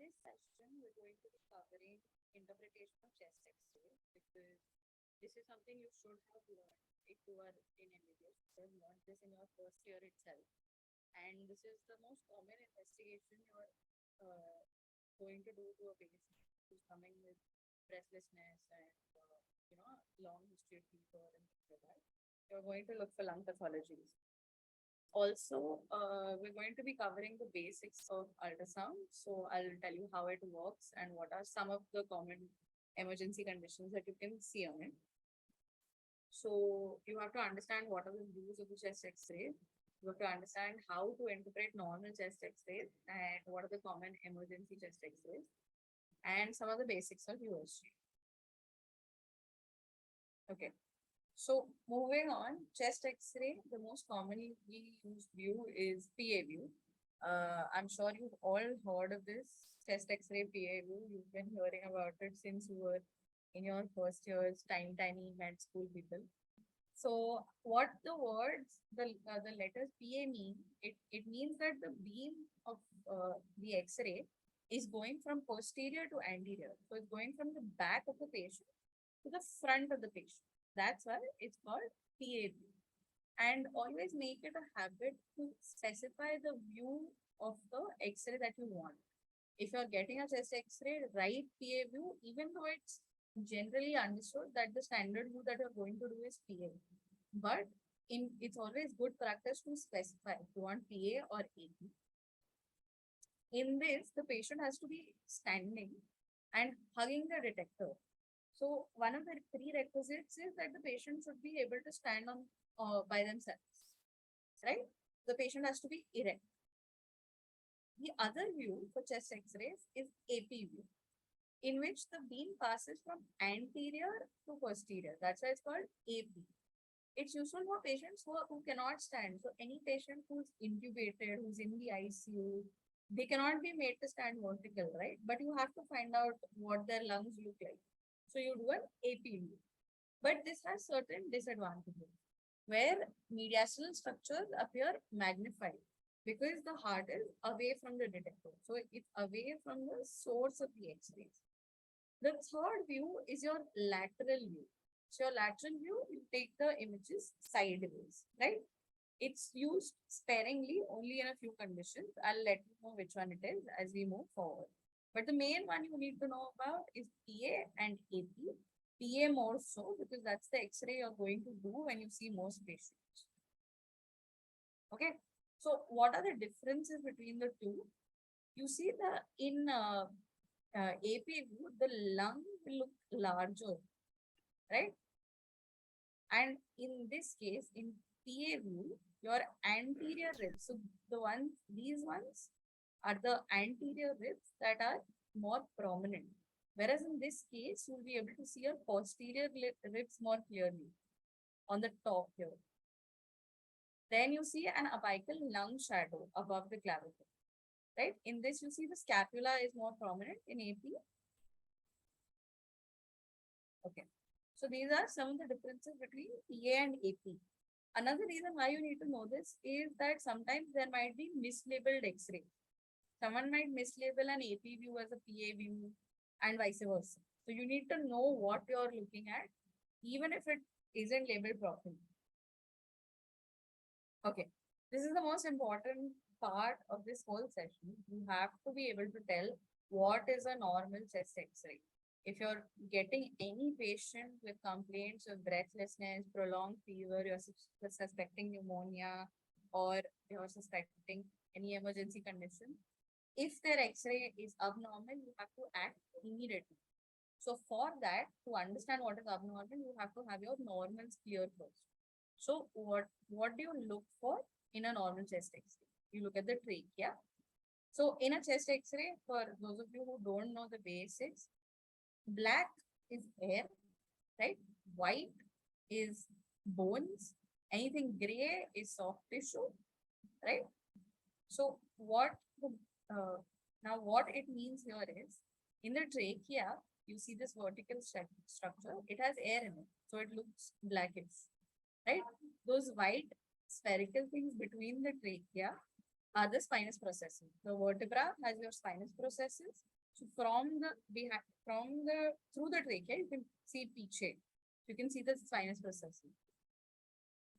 this session, we're going to be covering interpretation of chest X-ray because this is something you should have learned if you are in MBBS. You should have learned this in your first year itself. And this is the most common investigation you're going to do to a patient who's coming with breathlessness and long history of fever and things like that. You're going to look for lung pathologies. Also, we're going to be covering the basics of ultrasound. So I'll tell you how it works and what are some of the common emergency conditions that you can see on it. So you have to understand what are the views of the chest X-ray. You have to understand how to interpret normal chest X-rays and what are the common emergency chest X-rays and some of the basics of USG. Okay. So moving on, chest X-ray, the most commonly used view is PA view. I'm sure you've all heard of this chest X-ray PA view. You've been hearing about it since you were in your first years, tiny med school people. So what the words, the letters PA mean, it means that the beam of the X-ray is going from posterior to anterior. So it's going from the back of the patient to the front of the patient. That's why it's called PA view. And always make it a habit to specify the view of the X-ray that you want. If you're getting a chest X-ray, write PA view, even though it's generally understood that the standard view that you're going to do is PA. But it's always good practice to specify if you want PA or AP. In this, the patient has to be standing and hugging the detector. So one of the prerequisites is that the patient should be able to stand on by themselves, right? The patient has to be erect. The other view for chest X-rays is AP view, in which the beam passes from anterior to posterior. That's why it's called AP. It's useful for patients who cannot stand. So any patient who's intubated, who's in the ICU, they cannot be made to stand vertical, right? But you have to find out what their lungs look like. So you do an AP view. But this has certain disadvantages where mediastinal structures appear magnified because the heart is away from the detector. So it's away from the source of the X-rays. The third view is your lateral view. So your lateral view, you take the images sideways, right? It's used sparingly only in a few conditions. I'll let you know which one it is as we move forward. But the main one you need to know about is PA and AP. PA more so because that's the X-ray you're going to do when you see most patients. Okay. So what are the differences between the two? You see in AP view, the lung will look larger, right? And in this case, in PA view, your anterior ribs, so these ones are the anterior ribs that are more prominent. Whereas in this case, you'll be able to see your posterior ribs more clearly on the top here. Then you see an apical lung shadow above the clavicle, right? In this, you see the scapula is more prominent in AP. Okay. So these are some of the differences between PA and AP. Another reason why you need to know this is that sometimes there might be mislabeled X-ray. Someone might mislabel an AP view as a PA view and vice versa. So you need to know what you're looking at, even if it isn't labeled properly. Okay, this is the most important part of this whole session. You have to be able to tell what is a normal chest X-ray. If you're getting any patient with complaints of breathlessness, prolonged fever, you're suspecting pneumonia, or you're suspecting any emergency condition, if their X-ray is abnormal, you have to act immediately. So for that, to understand what is abnormal, you have to have your normals clear first. So what do you look for in a normal chest X-ray? You look at the trachea. So in a chest X-ray, for those of you who don't know the basics, black is air, right? White is bones. Anything gray is soft tissue, right? So now what it means here is, in the trachea, you see this vertical structure. It has air in it, so it looks blackish, right? Those white spherical things between the trachea are the spinous processes. The vertebra has your spinous processes. So from the behind, from the through the trachea, you can see piche. You can see the spinous processes.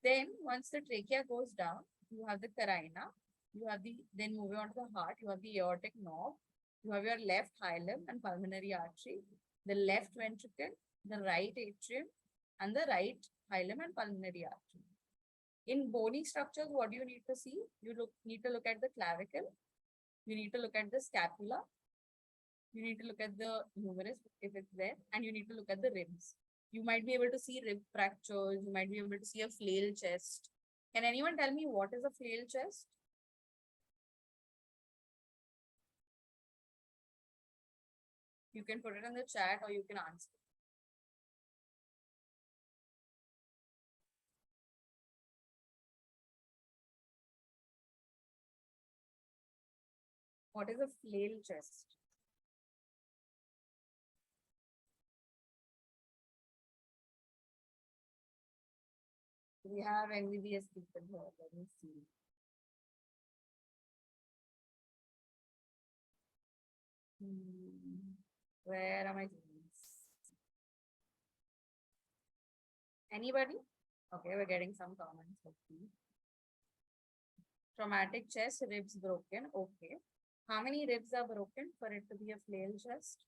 Then once the trachea goes down, you have the carina. You have the then moving on to the heart. You have the aortic knob. You have your left hilum and pulmonary artery, the left ventricle, the right atrium, and the right hilum and pulmonary artery. In bony structures, what do you need to see? You need to look at the clavicle. You need to look at the scapula. You need to look at the humerus if it's there, and you need to look at the ribs. You might be able to see rib fractures. You might be able to see a flail chest. Can anyone tell me what is a flail chest? You can put it in the chat or you can answer. What is a flail chest? We have MBBS people here. Let me see. Where are my things? Anybody? Okay, we're getting some comments. Okay. Traumatic chest, ribs broken. Okay. How many ribs are broken for it to be a flail chest?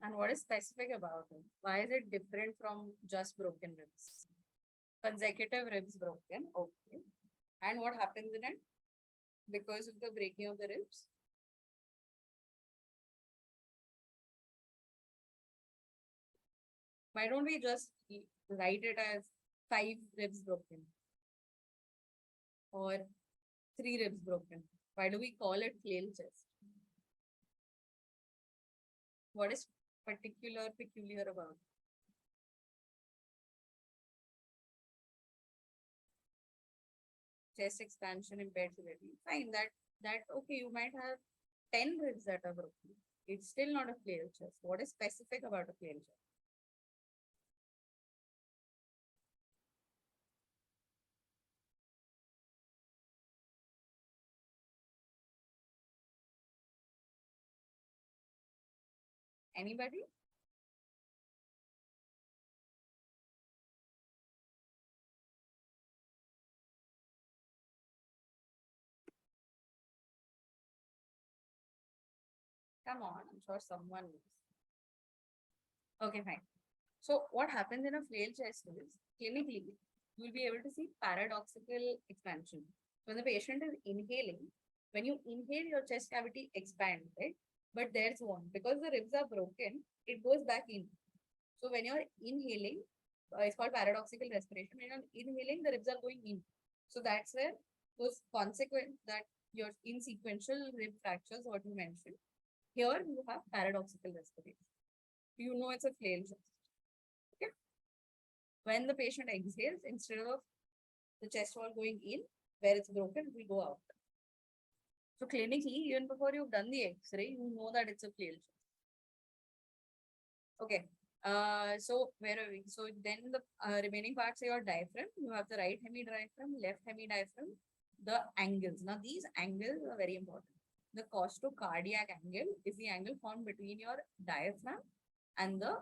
And what is specific about it? Why is it different from just broken ribs? Consecutive ribs broken. Okay. And what happens in it? Because of the breaking of the ribs? Why don't we just write it as 5 ribs broken? Or 3 ribs broken? Why do we call it flail chest? What is peculiar about it? Chest expansion impaired severity. Fine, that okay, you might have 10 ribs that are broken. It's still not a flail chest. What is specific about a flail chest? Anybody? Come on, I'm sure someone knows. Okay, fine. So what happens in a flail chest is clinically, you'll be able to see paradoxical expansion. When the patient is inhaling, when you inhale, your chest cavity expands, right? But there's one because the ribs are broken, it goes back in. So when you're inhaling, it's called paradoxical respiration. When you're inhaling, the ribs are going in. So that's where those consequent that your insequential rib fractures, what you mentioned. Here you have paradoxical respiration. You know it's a flail chest. Okay. When the patient exhales, instead of the chest wall going in, where it's broken, it will go out. So clinically, even before you've done the X-ray, you know that it's a flail chest. Okay. So where are we? So then the remaining parts are your diaphragm. You have the right hemidiaphragm, left hemidiaphragm, the angles. Now these angles are very important. The costocardiac angle is the angle formed between your diaphragm and the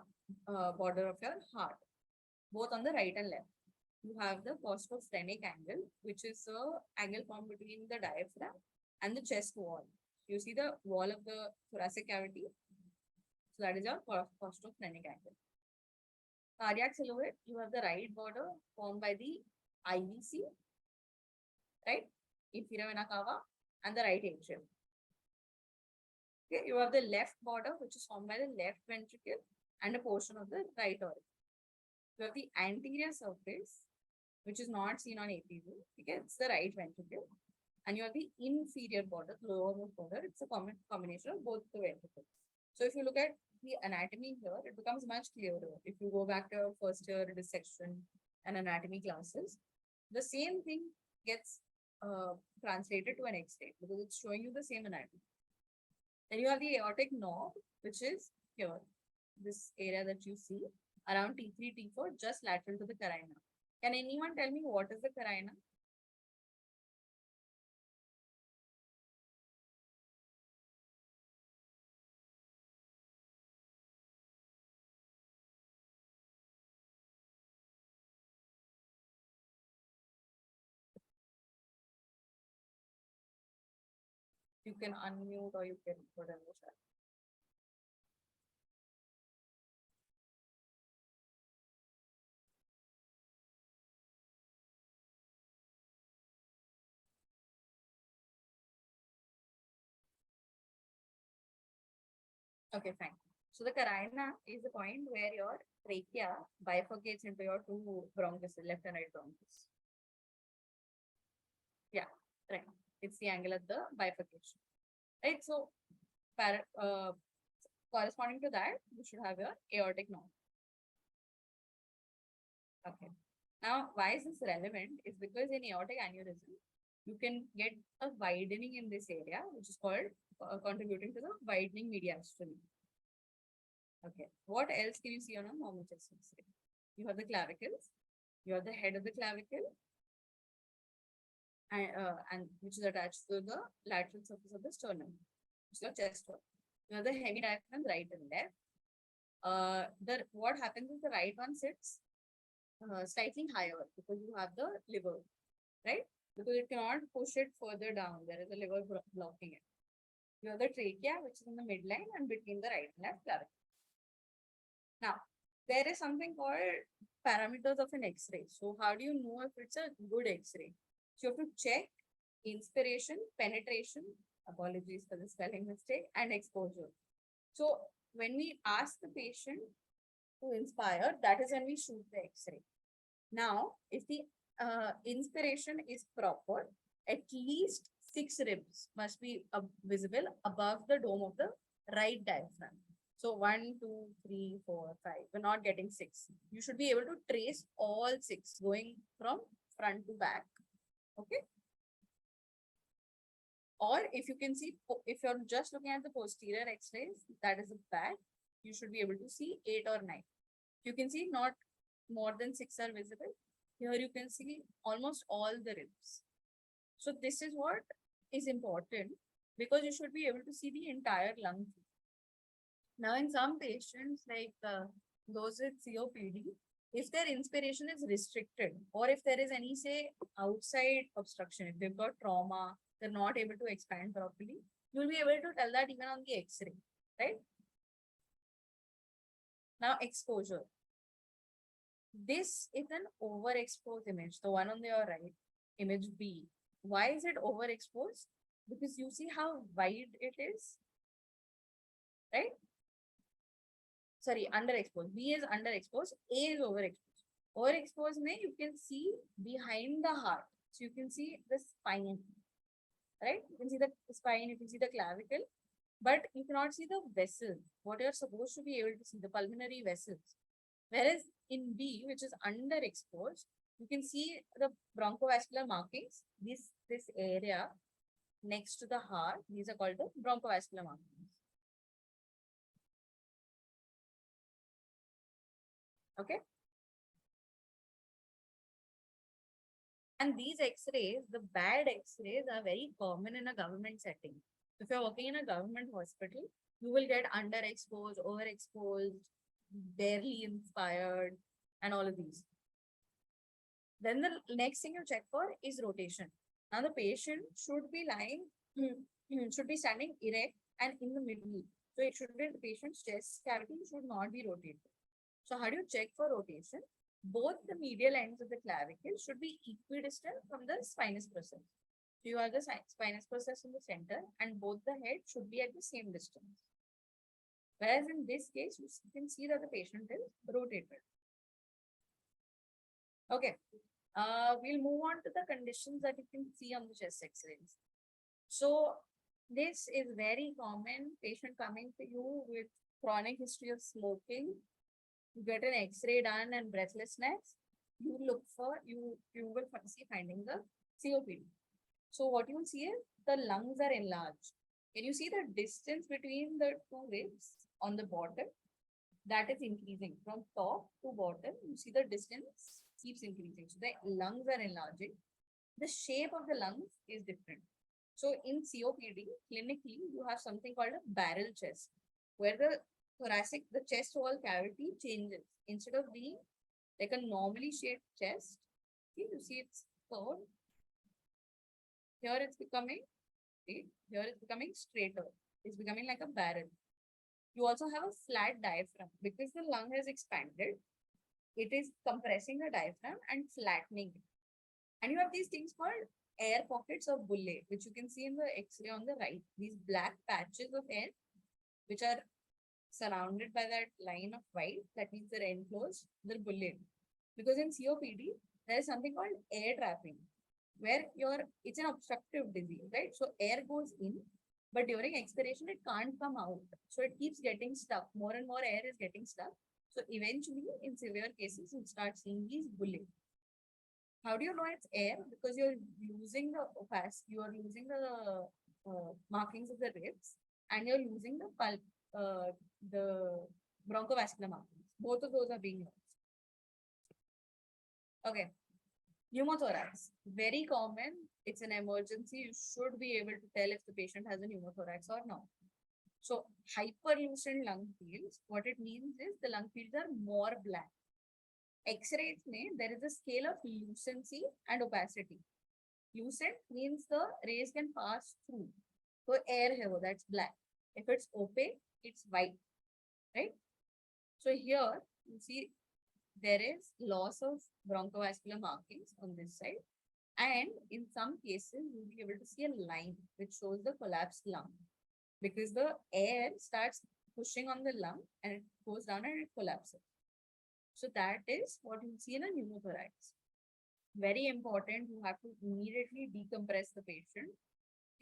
border of your heart, both on the right and left. You have the costophrenic angle, which is the angle formed between the diaphragm and the chest wall. You see the wall of the thoracic cavity. So that is your costophrenic angle. Cardiac silhouette, you have the right border formed by the IVC, right? Inferior vena cava, and the right atrium. Okay, you have the left border, which is formed by the left ventricle and a portion of the right auricle. You have the anterior surface, which is not seen on AP view. Okay, it's the right ventricle. And you have the inferior border, lowermost border. It's a combination of both the ventricles. So if you look at the anatomy here, it becomes much clearer. If you go back to your first year dissection and anatomy classes, the same thing gets translated to an X-ray because it's showing you the same anatomy. Then you have the aortic knob, which is here, this area that you see around T3, T4, just lateral to the carina. Can anyone tell me what is the carina? You can unmute or you can put in the chat. Okay, fine. So the carina is the point where your trachea bifurcates into your two bronchus, left and right bronchus. Yeah, right. It's the angle at the bifurcation. Right. So corresponding to that, you should have your aortic nerve. Okay. Now, why is this relevant? Is because in aortic aneurysm, you can get a widening in this area, which is called contributing to the widening mediastinum. Okay. What else can you see on a normal chest X-ray? You have the clavicles, you have the head of the clavicle, and which is attached to the lateral surface of the sternum, which is your chest wall. You have the heavy diaphragm right and left. What happens is the right one sits slightly higher because you have the liver, right? Because it cannot push it further down. There is a liver blocking it. You have the trachea, which is in the midline and between the right and left clavicle. Now, there is something called parameters of an X-ray. So how do you know if it's a good X-ray? So you have to check inspiration, penetration, apologies for the spelling mistake, and exposure. So when we ask the patient to inspire, that is when we shoot the X-ray. Now, if the inspiration is proper, at least 6 ribs must be visible above the dome of the right diaphragm. So 1, 2, 3, 4, 5. We're not getting 6. You should be able to trace all 6 going from front to back. Okay. Or if you can see, if you're just looking at the posterior X-rays, that is the back, you should be able to see 8 or 9. You can see not more than 6 are visible. Here you can see almost all the ribs. So this is what is important because you should be able to see the entire lung. Now in some patients like those with COPD, if their inspiration is restricted or if there is any say outside obstruction, if they've got trauma, they're not able to expand properly, you'll be able to tell that even on the X-ray, right? Now exposure. This is an overexposed image, the one on your right, image B. Why is it overexposed? Because you see how wide it is, right? Sorry, underexposed. B is underexposed, A is overexposed. Overexposed means you can see behind the heart. So you can see the spine, right? You can see the spine, you can see the clavicle, but you cannot see the vessels, what you're supposed to be able to see, the pulmonary vessels. Whereas in B, which is underexposed, you can see the bronchovascular markings, this area next to the heart, these are called the bronchovascular markings. Okay. And these X-rays, the bad X-rays are very common in a government setting. If you're working in a government hospital, you will get underexposed, overexposed, barely inspired, and all of these. Then the next thing you check for is rotation. Now the patient should be lying, should be standing erect and in the middle. So it should be the patient's chest cavity should not be rotated. So how do you check for rotation? Both the medial ends of the clavicle should be equidistant from the spinous process. So you have the spinous process in the center and both the heads should be at the same distance. Whereas in this case, you can see that the patient is rotated. Okay. We'll move on to the conditions that you can see on the chest X-rays. So this is very common. Patient coming to you with chronic history of smoking. You get an X-ray done and breathlessness. You look for you will see finding the COPD. So what you will see is the lungs are enlarged. Can you see the distance between the two ribs on the bottom? That is increasing from top to bottom. You see the distance keeps increasing. So the lungs are enlarging. The shape of the lungs is different. So in COPD, clinically, you have something called a barrel chest, where the thoracic, the chest wall cavity changes. Instead of being like a normally shaped chest, see, you see it's curved. Here it's becoming See, here it's becoming straighter. It's becoming like a barrel. You also have a flat diaphragm because the lung has expanded. It is compressing the diaphragm and flattening it. And you have these things called air pockets of bullae, which you can see in the X-ray on the right. These black patches of air, which are surrounded by that line of white, that means they're enclosed, they're bullae. Because in COPD, there is something called air trapping, where it's an obstructive disease, right? So air goes in, but during expiration, it can't come out. So it keeps getting stuck. More and more air is getting stuck. So eventually, in severe cases, you start seeing these bullae. How do you know it's air? Because you're losing the opacity, you are losing the markings of the ribs, and you're losing the pulp, the bronchovascular markings. Both of those are being lost. Okay. Pneumothorax, very common. It's an emergency. You should be able to tell if the patient has a pneumothorax or not. So hyperlucent lung fields, what it means is the lung fields are more black. X-rays there is a scale of lucency and opacity. Lucent means the rays can pass through. So air here, that's black. If it's opaque, it's white, right? So here you see there is loss of bronchovascular markings on this side. And in some cases, you'll be able to see a line which shows the collapsed lung because the air starts pushing on the lung and it goes down and it collapses. So that is what you see in a pneumothorax. Very important, you have to immediately decompress the patient.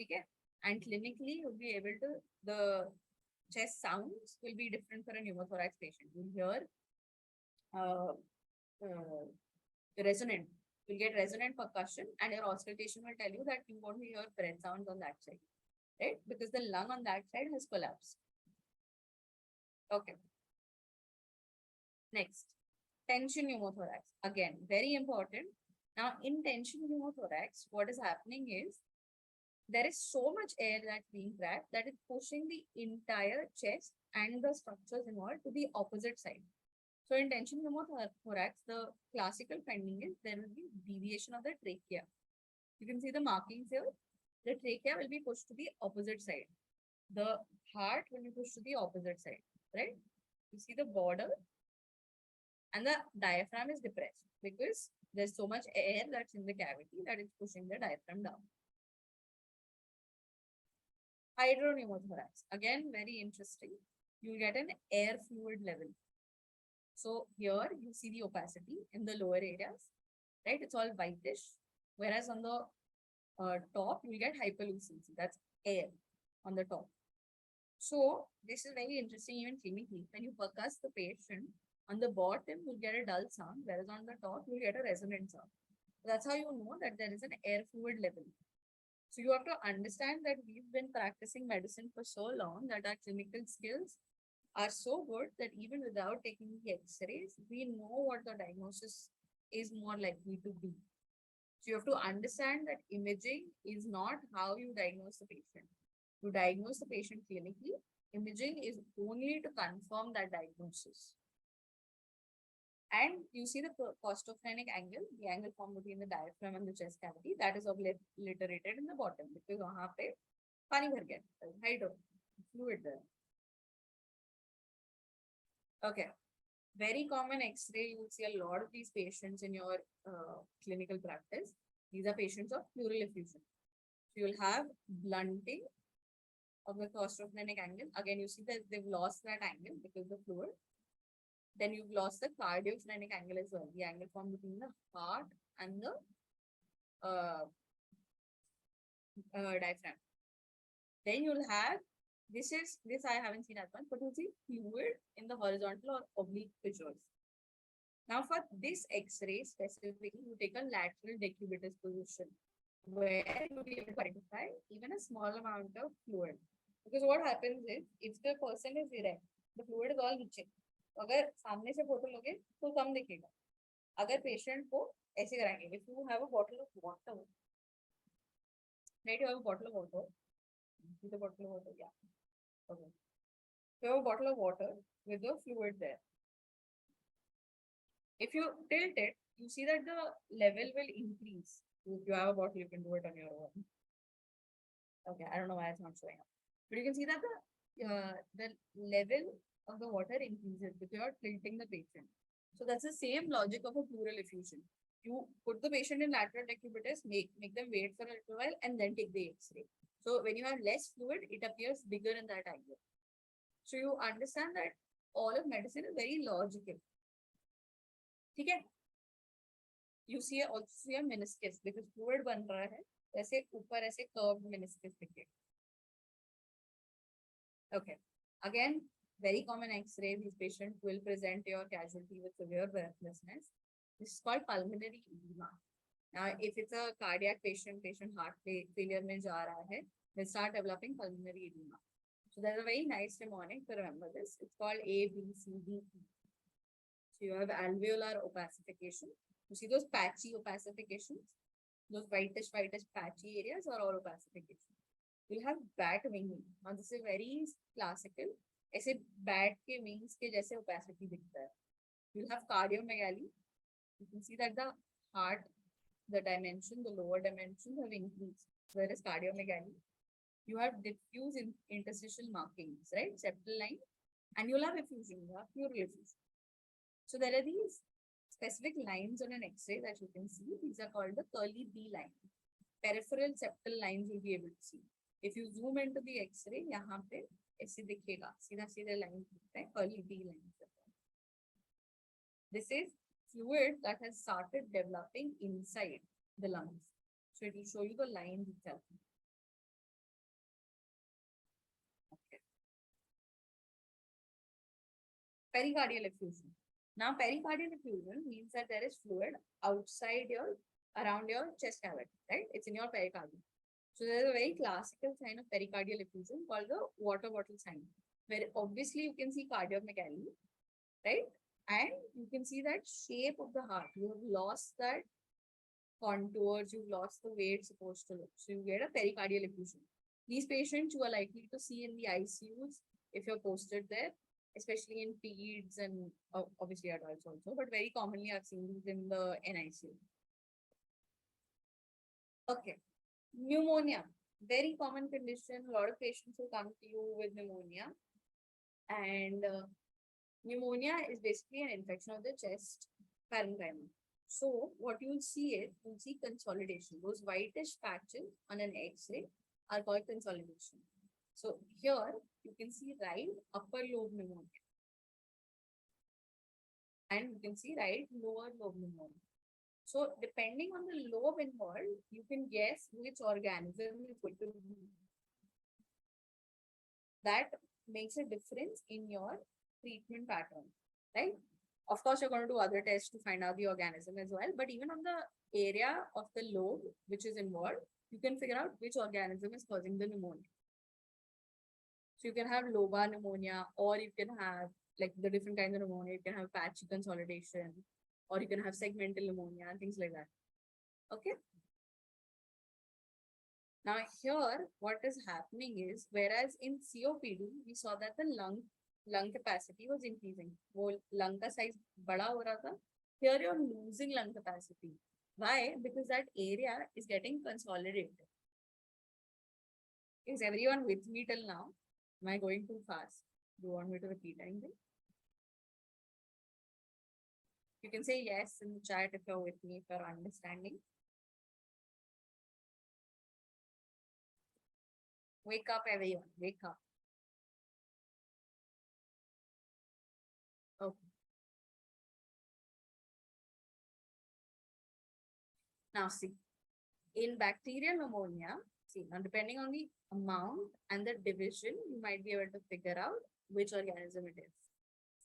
Okay? And clinically, you'll be able to, the chest sounds will be different for a pneumothorax patient. You'll hear resonant. You'll get resonant percussion and your auscultation will tell you that you won't hear breath sounds on that side, right? Because the lung on that side has collapsed. Okay. Next, tension pneumothorax. Again, very important. Now, in tension pneumothorax, what is happening is there is so much air that's being trapped that it's pushing the entire chest and the structures involved to the opposite side. So in tension pneumothorax, the classical finding is there will be deviation of the trachea. You can see the markings here. The trachea will be pushed to the opposite side. The heart will be pushed to the opposite side, right? You see the border and the diaphragm is depressed because there's so much air that's in the cavity that is pushing the diaphragm down. Hydropneumothorax, again, very interesting. You get an air fluid level. So here you see the opacity in the lower areas, right? It's all whitish, whereas on the top you get hyperlucency. That's air on the top. So this is very interesting even clinically. When you percuss the patient, on the bottom you'll get a dull sound, whereas on the top you'll get a resonant sound. That's how you know that there is an air fluid level. So you have to understand that we've been practicing medicine for so long that our clinical skills are so good that even without taking the X-rays, we know what the diagnosis is more likely to be. So you have to understand that imaging is not how you diagnose the patient. To diagnose the patient clinically, imaging is only to confirm that diagnosis. And you see the costophrenic angle, the angle formed between the diaphragm and the chest cavity, that is obliterated in the bottom because वहाँ पे पानी भर गया, hydro fluid there. Okay, very common X-ray. You will see a lot of these patients in your clinical practice. These are patients of pleural effusion. So you'll have blunting of the costophrenic angle. Again, you see that they've lost that angle because of the fluid. Then you've lost the cardiophrenic angle as well, the angle formed between the heart and the diaphragm. Then you'll have, this I haven't seen as much, but you'll see fluid in the horizontal or oblique fissures. Now for this X-ray specifically, you take a lateral decubitus position where you'll be able to identify even a small amount of fluid. Because what happens is, if the person is erect, the fluid is all reaching. अगर सामने से photo लोगे तो कम दिखेगा. अगर patient को ऐसे कराएंगे, if you have a bottle of water, right, you have a bottle of water, with a bottle of water, yeah, okay, you have a bottle of water with the fluid there. If you tilt it, you see that the level will increase. If you have a bottle, you can do it on your own. Okay, I don't know why it's not showing up. But you can see that the level of the water increases without tilting the patient. So that's the same logic of a pleural effusion. You put the patient in lateral decubitus, make them wait for a little while, and then take the X-ray. So when you have less fluid, it appears bigger in that angle. So you understand that all of medicine is very logical. Okay? You see also see a meniscus because fluid बन रहा है, ऐसे ऊपर ऐसे curved meniscus दिखे. Okay. Again, very common X-ray. These patients will present your casualty with severe breathlessness. This is called pulmonary edema. Now, if it's a cardiac patient heart failure mein ja raha hai, they start developing pulmonary edema. So there's a very nice mnemonic to remember this. It's called A, B, C, D, E. So you have alveolar opacification. You see those patchy opacifications? Those whitish patchy areas are all opacification. You'll have bat winging. Now this is very classical. ऐसे bat के wings के जैसे opacity दिखता है. You'll have cardiomegaly. You can see that the heart, the dimension, the lower dimensions have increased. Whereas cardiomegaly, you have diffuse interstitial markings, right? Septal line. And you'll have effusion, you have pleural effusion. So there are these specific lines on an X-ray that you can see. These are called the curly B line. Peripheral septal lines you'll be able to see. If you zoom into the X-ray, यहाँ पे ऐसे दिखेगा, सीधा line दिखता है, curly B line. This is fluid that has started developing inside the lungs. So it will show you the lines itself. Okay. Pericardial effusion. Now, pericardial effusion means that there is fluid outside around your chest cavity, right? It's in your pericardium. So there's a very classical sign of pericardial effusion called the water bottle sign, where obviously you can see cardiomegaly, right? And you can see that shape of the heart. You have lost that contours, you've lost the way it's supposed to look. So you get a pericardial effusion. These patients you are likely to see in the ICUs if you're posted there, especially in peds and obviously adults also, but very commonly I've seen these in the NICU. Okay. Pneumonia, very common condition. A lot of patients will come to you with pneumonia. And pneumonia is basically an infection of the chest parenchyma. So what you'll see is, you'll see consolidation. Those whitish patches on an X-ray are called consolidation. So here you can see right upper lobe pneumonia. And you can see right lower lobe pneumonia. So depending on the lobe involved, you can guess which organism is going to be. That makes a difference in your treatment pattern, right? Of course, you're going to do other tests to find out the organism as well. But even on the area of the lobe which is involved, you can figure out which organism is causing the pneumonia. So you can have lobar pneumonia, or you can have like the different kinds of pneumonia. You can have patchy consolidation, or you can have segmental pneumonia and things like that. Okay. Now here, what is happening is, whereas in COPD, we saw that the lung capacity was increasing. वो lung का size बड़ा हो रहा था. Here you're losing lung capacity. Why? Because that area is getting consolidated. Is everyone with me till now? Am I going too fast? Do you want me to repeat anything? You can say yes in the chat if you're with me, if you're understanding. Wake up, everyone. Wake up. Okay. Now see, in bacterial pneumonia, see, now depending on the amount and the division, you might be able to figure out which organism it is.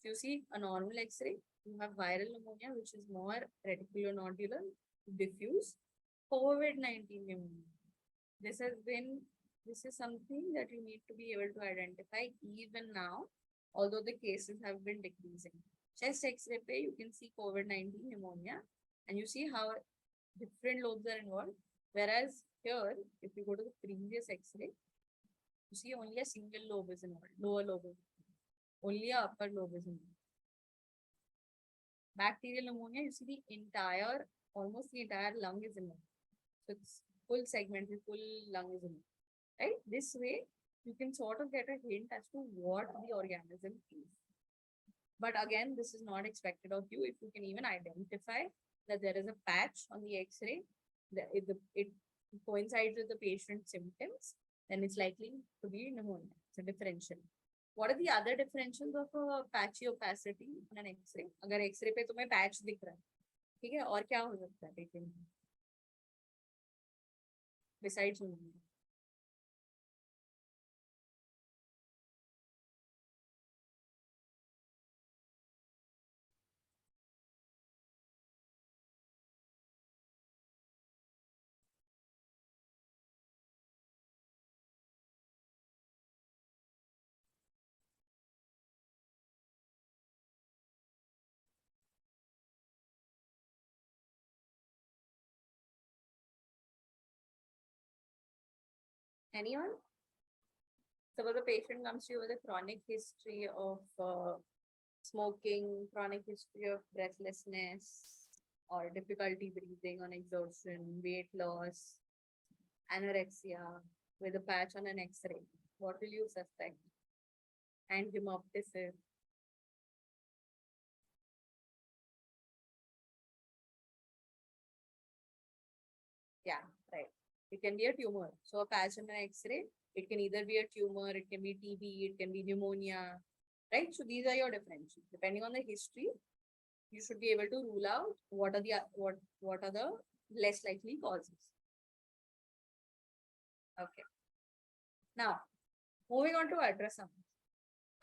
So you see a normal X-ray, you have viral pneumonia, which is more reticulonodular, diffuse. COVID-19 pneumonia. This is something that you need to be able to identify even now, although the cases have been decreasing. Chest X-ray, you can see COVID-19 pneumonia, and you see how different lobes are involved. Whereas here, if you go to the previous X-ray, you see only a single lobe is involved, lower lobe is involved. Only a upper lobe is involved. Bacterial pneumonia, you see almost the entire lung is involved. So it's full segment, the full lung is involved. right? This way, you can sort of get a hint as to what the organism is. But again, this is not expected of you. If you can even identify that there is a patch on the X-ray, that it coincides with the patient's symptoms, then it's likely to be pneumonia. It's a differential. What are the other differentials of a patchy opacity on an X-ray? अगर X-ray पे तुम्हें patch दिख रहा है, ठीक है? और क्या हो सकता है patient में? Besides pneumonia. Anyone? Suppose the patient comes to you with a chronic history of smoking, chronic history of breathlessness, or difficulty breathing on exertion, weight loss, anorexia, with a patch on an X-ray. What will you suspect? And hemoptysis. Yeah, right. It can be a tumor. So a patch on an X-ray, it can either be a tumor, it can be TB, it can be pneumonia, right? So these are your differentials. Depending on the history, you should be able to rule out what are the less likely causes. Okay. Now, moving on to ultrasound.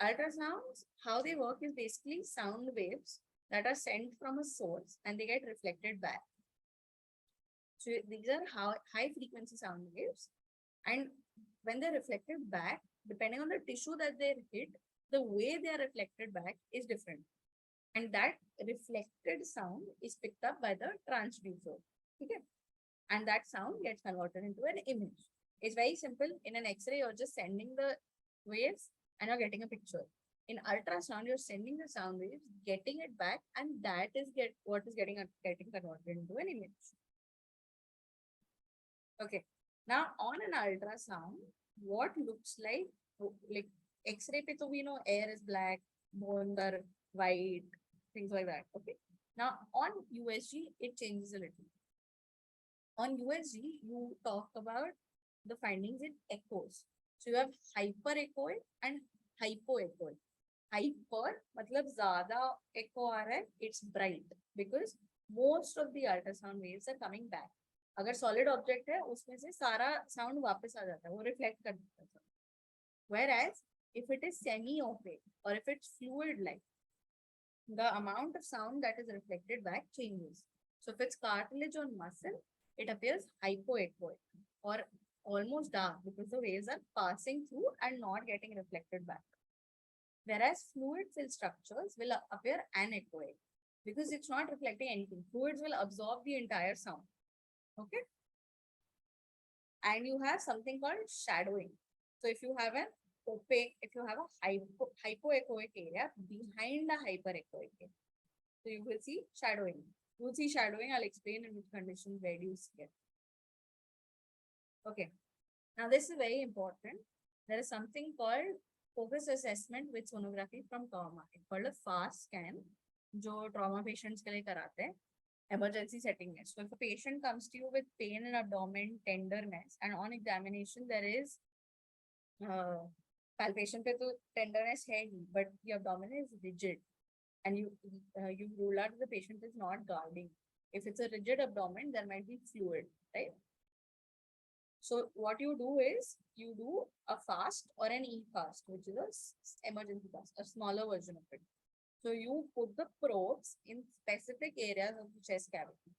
Ultrasounds, how they work is basically sound waves that are sent from a source and they get reflected back. So these are high frequency sound waves, and when they're reflected back, depending on the tissue that they hit, the way they are reflected back is different. And that reflected sound is picked up by the transducer. Okay? And that sound gets converted into an image. It's very simple. In an X-ray, you're just sending the waves and you're getting a picture. In ultrasound, you're sending the sound waves, getting it back, and that is what is getting converted into an image. Okay. Now on an ultrasound, what looks like X-ray pe to we know air is black, bones are white, things like that. Okay. Now on USG, it changes a little. On USG, you talk about the findings in echoes. So you have hyperechoic and hypoechoic. Hyper मतलब ज़्यादा echo आ रहा है, it's bright because most of the ultrasound waves are coming back. अगर solid object है, उसमें से सारा sound वापस आ जाता है, वो reflect कर देता है. Whereas if it is semi-opaque or if it's fluid-like, the amount of sound that is reflected back changes. So if it's cartilage or muscle, it appears hypoechoic or almost dark because the waves are passing through and not getting reflected back. Whereas fluid-filled structures will appear anechoic because it's not reflecting anything. Fluids will absorb the entire sound. Okay? And you have something called shadowing. So if you have an opaque, if you have a hypoechoic area behind the hyperechoic area, so you will see shadowing. You will see shadowing. I'll explain in which conditions where do you see it. Okay. Now this is very important. There is something called focus assessment with sonography from trauma. It's called a fast scan, जो trauma patients के लिए कराते हैं. Emergency setting में. So if a patient comes to you with pain in abdomen, tenderness, and on examination there is palpation पे तो tenderness है ही, but the abdomen is rigid, and you rule out the patient is not guarding. If it's a rigid abdomen, there might be fluid, right? So what you do is you do a fast or an e-fast, which is a emergency fast, a smaller version of it. So you put the probes in specific areas of the chest cavity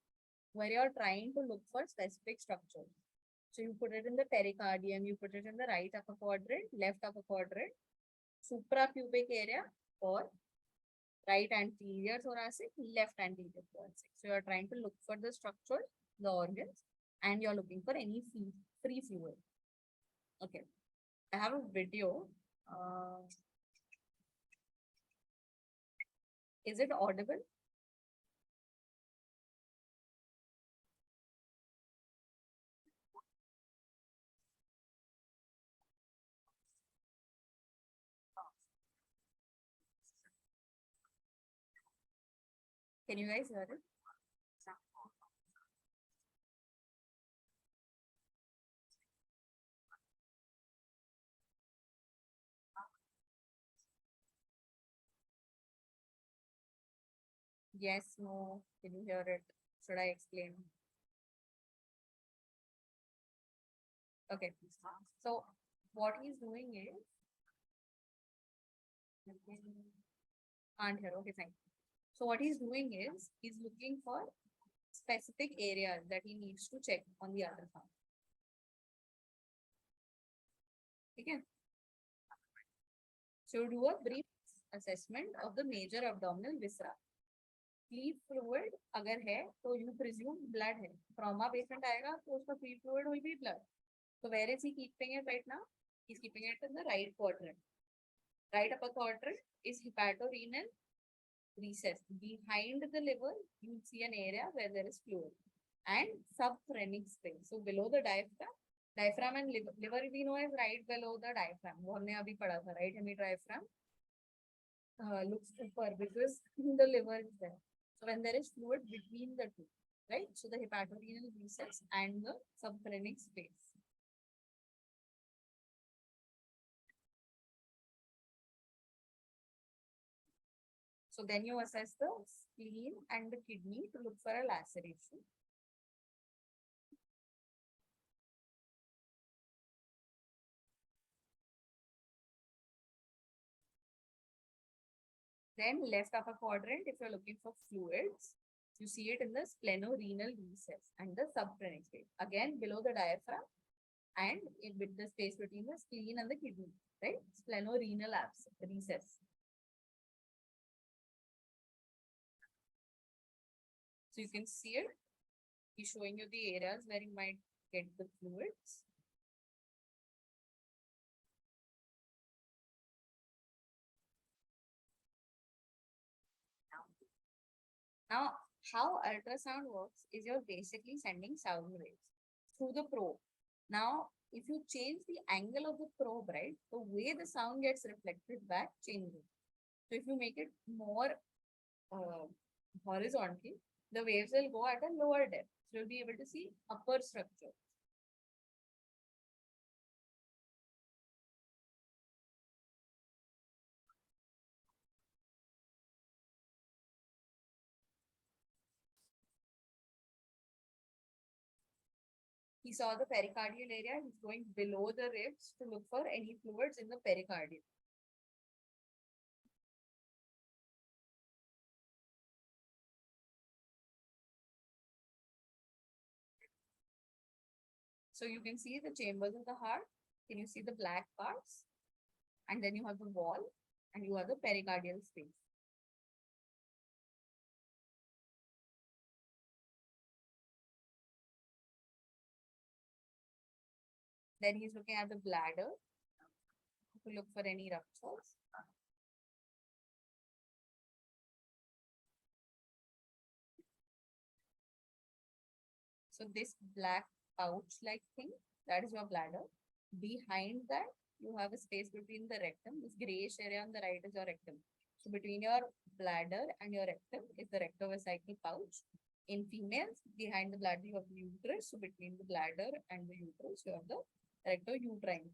where you're trying to look for specific structures. So you put it in the pericardium, you put it in the right upper quadrant, left upper quadrant, suprapubic area, or right anterior thoracic, left anterior thoracic. So you're trying to look for the structures, the organs, and you're looking for any free fluid. Okay. I have a video. Is it audible? Can you guys hear it? Yes, no. Can you hear it? Should I explain? Okay. So what he's doing is can't hear. Okay, fine. So what he's doing is he's looking for specific areas that he needs to check on the ultrasound. Okay. So do a brief assessment of the major abdominal viscera. Free fluid अगर है तो you presume blood है. Trauma patient आएगा तो उसका free fluid will be blood. So where is he keeping it right now? He's keeping it in the right quadrant. Right upper quadrant is hepatorenal recess. Behind the liver, you see an area where there is fluid and subphrenic space. So below the diaphragm and liver we know is right below the diaphragm. वो हमने अभी पढ़ा था, right hemi diaphragm looks upper because the liver is there. So when there is fluid between the two, right? So the hepatorenal recess and the subphrenic space. So then you assess the spleen and the kidney to look for a laceration. Then left upper quadrant, if you're looking for fluids, you see it in the splenorenal recess and the subphrenic space. Again, below the diaphragm and in with the space between the spleen and the kidney, right? Splenorenal recess. So you can see it. He's showing you the areas where you might get the fluids. Now, how ultrasound works is you're basically sending sound waves through the probe. Now, if you change the angle of the probe, right, the way the sound gets reflected back changes. So if you make it more horizontally, the waves will go at a lower depth. So you'll be able to see upper structure. He saw the pericardial area. He's going below the ribs to look for any fluids in the pericardium. So you can see the chambers of the heart. Can you see the black parts? And then you have the wall and you have the pericardial space. Then he's looking at the bladder to look for any ruptures. So this black pouch-like thing, that is your bladder. Behind that, you have a space between the rectum. This grayish area on the right is your rectum. So between your bladder and your rectum is the rectovesical pouch. In females, behind the bladder, you have the uterus. So between the bladder and the uterus, you have the rectouterine.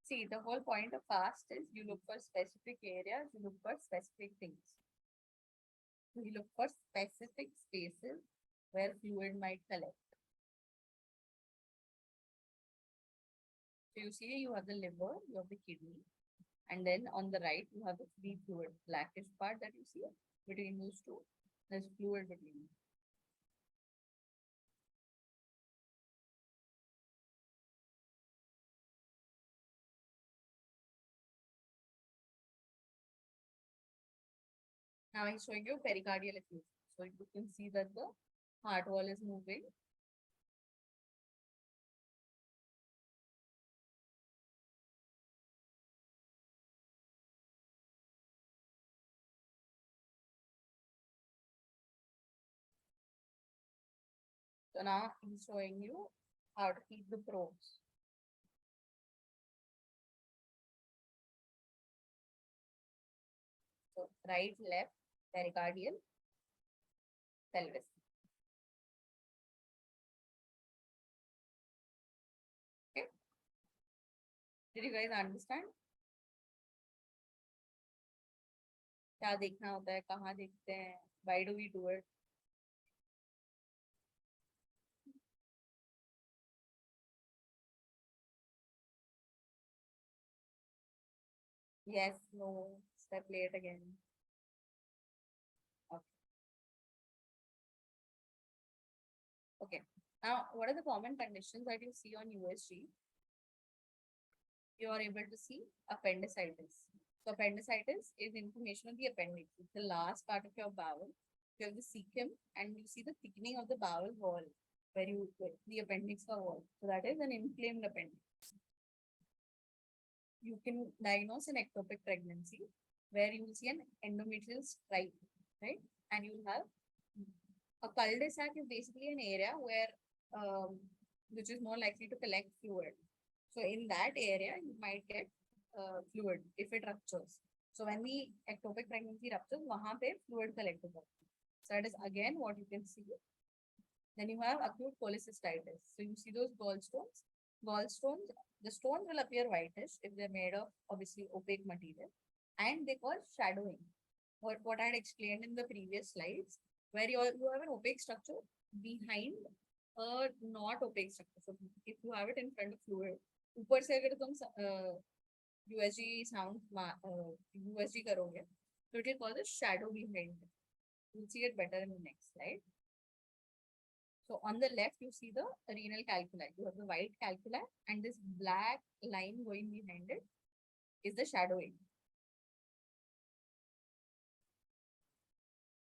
See, the whole point of FAST is you look for specific areas, you look for specific things. You look for specific spaces where fluid might collect. So you see, you have the liver, you have the kidney, and then on the right, you have the free fluid, blackish part that you see between those two. There's fluid between them. Now I'm showing you pericardial effusion. So you can see that the heart wall is moving. So now he's showing you how to keep the probes. So right, left, pericardial, pelvis. Okay. Did you guys understand? क्या देखना होता है, कहाँ देखते हैं, why do we do it? Yes, no, step late again. Okay. Okay. Now, what are the common conditions that you see on USG? You are able to see appendicitis. So appendicitis is inflammation of the appendix. It's the last part of your bowel. You have the cecum and you see the thickening of the bowel wall where the appendix wall. So that is an inflamed appendix. You can diagnose an ectopic pregnancy where you will see an endometrial stripe, right? And you will have a cul-de-sac is basically an area where which is more likely to collect fluid. So in that area, you might get fluid if it ruptures. So when the ectopic pregnancy ruptures, wahan pe fluid collected. So that is again what you can see. Then you have acute cholecystitis. So you see those gallstones. Gallstones, the stones will appear whitish if they're made of obviously opaque material, and they cause shadowing. What I had explained in the previous slides, where you have an opaque structure behind a not opaque structure. So if you have it in front of fluid, ऊपर से अगर तुम USG sound USG करोगे, so it will cause a shadow behind it. You'll see it better in the next slide. So on the left, you see the renal calculi. You have the white calculi and this black line going behind it is the shadowing.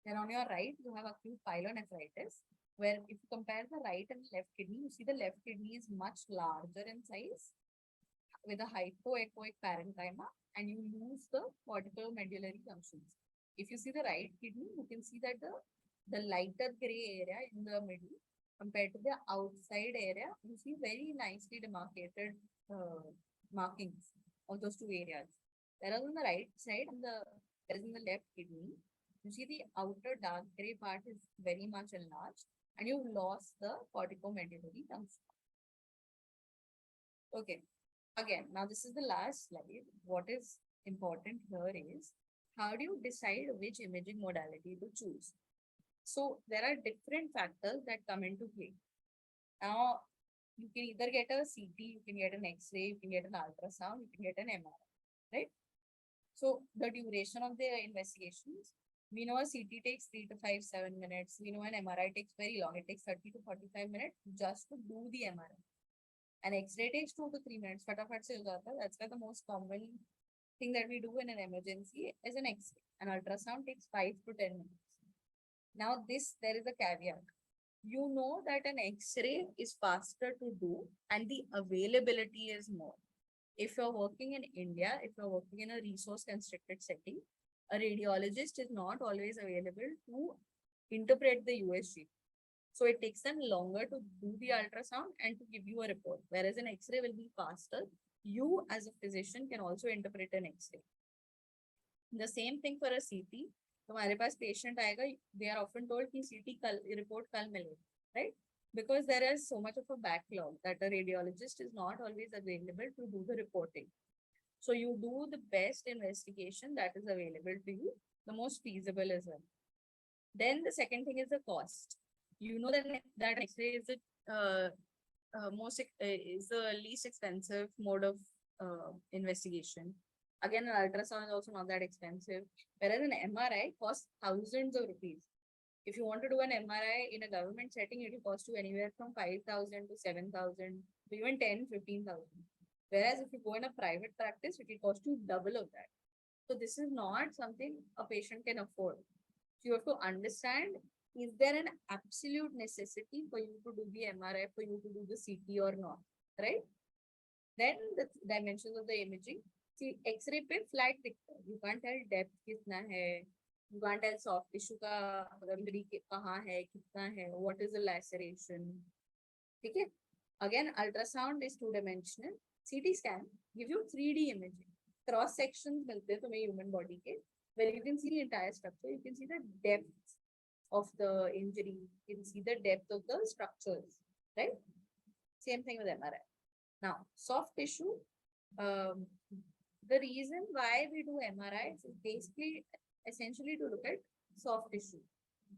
Then on your right, you have acute pyelonephritis, where if you compare the right and left kidney, you see the left kidney is much larger in size with a hypoechoic parenchyma, and you lose the corticomedullary junctions. If you see the right kidney, you can see that the lighter gray area in the middle compared to the outside area, you see very nicely demarcated markings of those two areas. Whereas on the right side, whereas in the left kidney, you see the outer dark gray part is very much enlarged and you've lost the corticomedullary junction. Okay, again, now this is the last slide. What is important here is how do you decide which imaging modality to choose? So there are different factors that come into play. Now, you can either get a CT, you can get an X-ray, you can get an ultrasound, you can get an MRI, right? So the duration of the investigations, we know a CT takes 3 to 5, 7 minutes. We know an MRI takes very long. It takes 30 to 45 minutes just to do the MRI. An X-ray takes 2 to 3 minutes. That's why the most common thing that we do in an emergency is an X-ray. An ultrasound takes 5 to 10 minutes. Now there is a caveat. You know that an X-ray is faster to do and the availability is more. If you're working in India, if you're working in a resource constricted setting, a radiologist is not always available to interpret the USG. So it takes them longer to do the ultrasound and to give you a report. Whereas an X-ray will be faster. You as a physician can also interpret an X-ray. The same thing for a CT. तुम्हारे पास patient आएगा, they are often told कि CT report कल मिलेगा, right? Because there is so much of a backlog that a radiologist is not always available to do the reporting. So you do the best investigation that is available to you, the most feasible as well. Then the second thing is the cost. You know that X-ray is the is the least expensive mode of investigation. Again, an ultrasound is also not that expensive, whereas an MRI costs thousands of rupees. If you want to do an MRI in a government setting, it will cost you anywhere from 5,000 to 7,000 to even 10, 15,000. Whereas if you go in a private practice, it will cost you double of that. So this is not something a patient can afford. So you have to understand, is there an absolute necessity for you to do the MRI, for you to do the CT or not, right? Then the dimensions of the imaging. See, X-ray pe flat दिखता है. You can't tell depth कितना है, You can't tell soft tissue का injury कहाँ है, कितना है, what is the laceration. ठीक है? Again, ultrasound is two-dimensional. CT scan give you 3D imaging. Cross sections मिलते हैं तुम्हें human body के, where you can see the entire structure. You can see the depth of the injury. You can see the depth of the structures. Right? Same thing with MRI. Now, soft tissue. Um, the reason why we do MRI is basically essentially to look at soft tissue.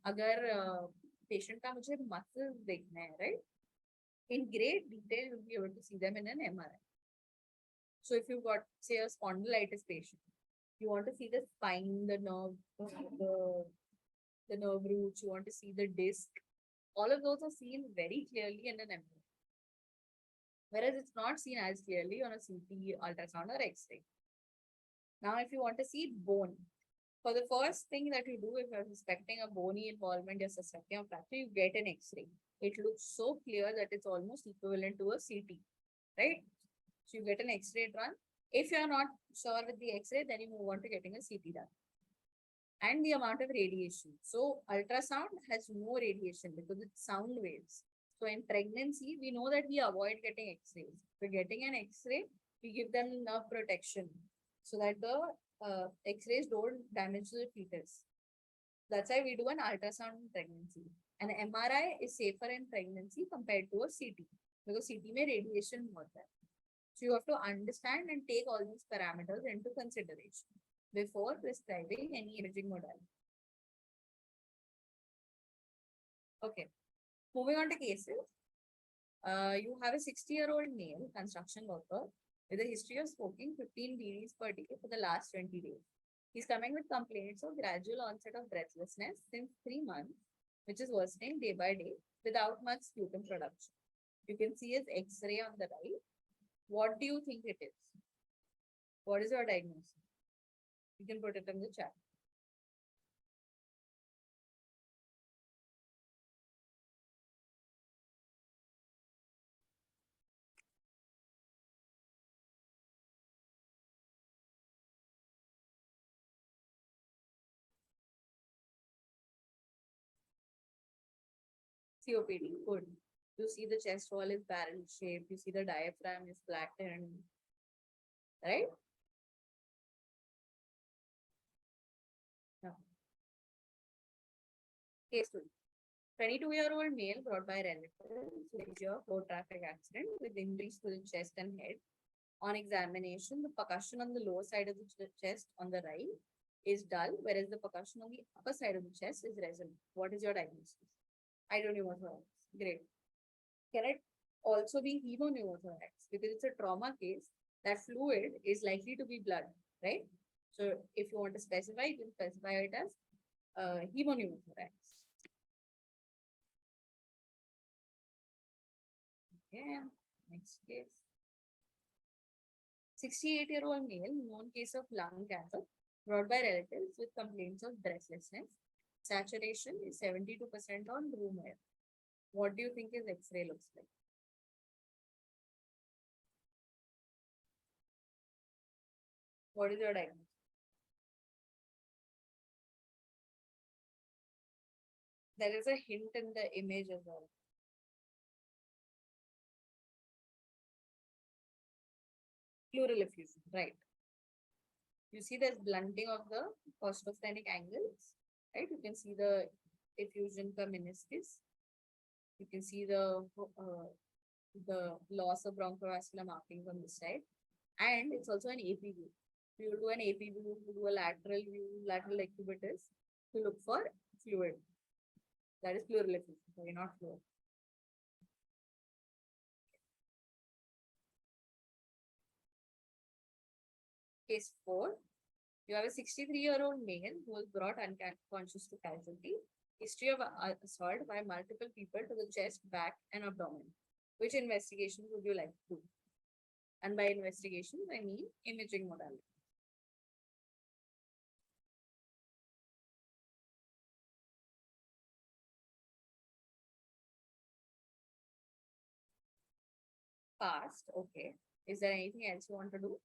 अगर patient का मुझे muscles देखना है, right? In great detail, you'll be able to see them in an MRI. So if you've got, say, a spondylitis patient, you want to see the spine, the nerve, the nerve roots, you want to see the disc. All of those are seen very clearly in an MRI. Whereas it's not seen as clearly on a CT, ultrasound, or X-ray. Now, if you want to see bone, for the first thing that you do, if you're suspecting a bony involvement, you're suspecting a fracture, you get an X-ray. It looks so clear that it's almost equivalent to a CT, right? So you get an X-ray run. If you're not sure with the X-ray, then you move on to getting a CT done. And the amount of radiation. So ultrasound has no radiation because it's sound waves. So in pregnancy, we know that we avoid getting X-rays. If we're getting an X-ray, we give them enough protection so that the X-rays don't damage the fetus. That's why we do an ultrasound in pregnancy. An MRI is safer in pregnancy compared to a CT because CT में radiation होता है. So you have to understand and take all these parameters into consideration before prescribing any imaging modality. Okay, moving on to cases. You have a 60-year-old male construction worker with a history of smoking 15 BDs per day for the last 20 days. He's coming with complaints of gradual onset of breathlessness since 3 months, which is worsening day by day without much sputum production. You can see his X-ray on the right. What do you think it is? What is your diagnosis? You can put it in the chat. COPD, good. You see the chest wall is barrel shaped. You see the diaphragm is flattened, right? No. Case 2. 22-year-old male brought by relatives with a road traffic accident with injuries to the chest and head. On examination, the percussion on the lower side of the chest on the right is dull, whereas the percussion on the upper side of the chest is resonant. What is your diagnosis? Hydropneumothorax. Great. Can it also be hemopneumothorax? Because it's a trauma case, that fluid is likely to be blood, right? So if you want to specify, you can specify it as hemopneumothorax. Okay, next case. 68-year-old male, known case of lung cancer, brought by relatives with complaints of breathlessness. Saturation is 72% on room air. What do you think his X-ray looks like? What is your diagnosis? There is a hint in the image as well. Pleural effusion, right? You see there's blunting of the costosphenic angles, right? You can see the effusion per meniscus. You can see the loss of bronchosvascular markings on this side. And it's also an AP view. You do an AP view, you do a lateral view, lateral decubitus to look for fluid. That is pleural effusion, sorry, not fluid. Case 4. You have a 63-year-old male who was brought unconscious to casualty. History of assault by multiple people to the chest, back, and abdomen. Which investigation would you like to do? And by investigations, I mean imaging modality. Passed, okay. Is there anything else you want to do?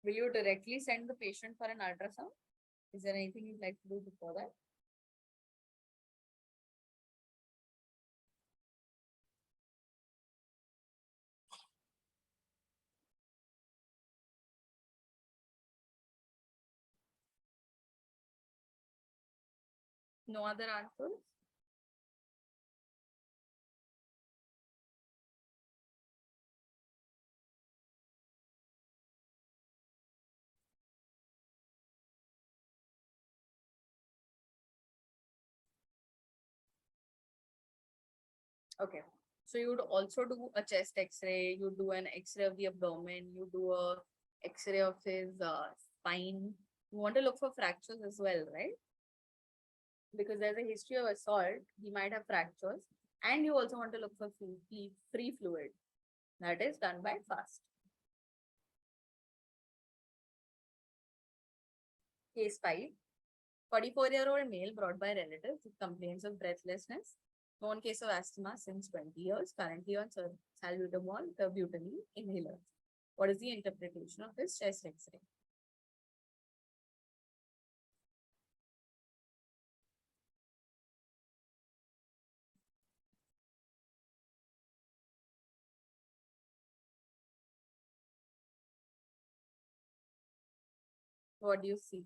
Will you directly send the patient for an ultrasound? Is there anything you'd like to do before that? No other answers? Okay. So you would also do a chest X-ray, you do an X-ray of the abdomen, you do a X-ray of his spine. You want to look for fractures as well, right? Because there's a history of assault, he might have fractures. And you also want to look for free fluid. That is done by FAST. Case 5. 44-year-old male brought by relatives with complaints of breathlessness. Known case of asthma since 20 years, currently on salbutamol, terbutaline inhaler. What is the interpretation of this chest X-ray? What do you see?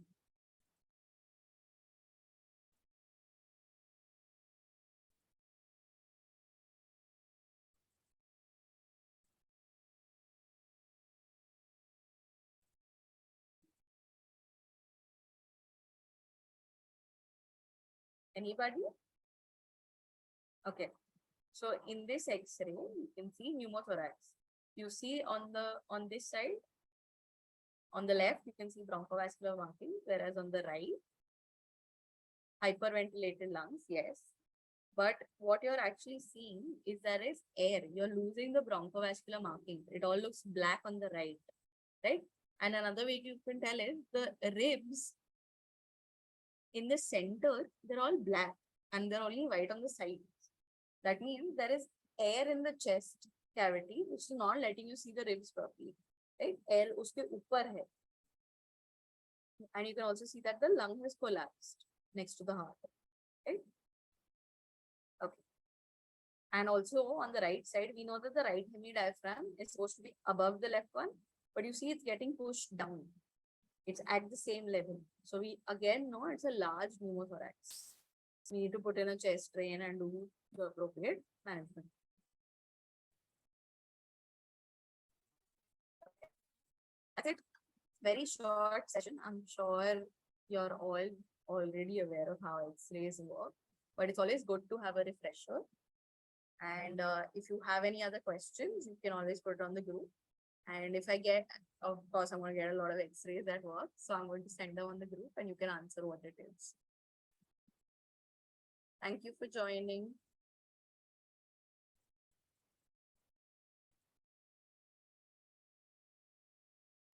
Anybody? Okay. So in this X-ray, you can see pneumothorax. You see on this side, on the left, you can see bronchosvacular markings, whereas on the right, hyperventilated lungs, yes. But what you're actually seeing is there is air. You're losing the bronchovascular markings. It all looks black on the right? And another way you can tell is the ribs in the center, they're all black and they're only white on the sides. That means there is air in the chest cavity, which is not letting you see the ribs properly, right? Air uske upar hai. And you can also see that the lung has collapsed next to the heart, right? Okay. And also on the right side, we know that the right hemidiaphragm is supposed to be above the left one, but you see it's getting pushed down. It's at the same level. So we again know it's a large pneumothorax. We need to put in a chest drain and do the appropriate management. That's it. Very short session. I'm sure you're all already aware of how X-rays work, but it's always good to have a refresher. And if you have any other questions, you can always put it on the group. And if I get, of course, I'm going to get a lot of X-rays that work. So I'm going to send them on the group and you can answer what it is. Thank you for joining.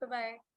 Bye-bye.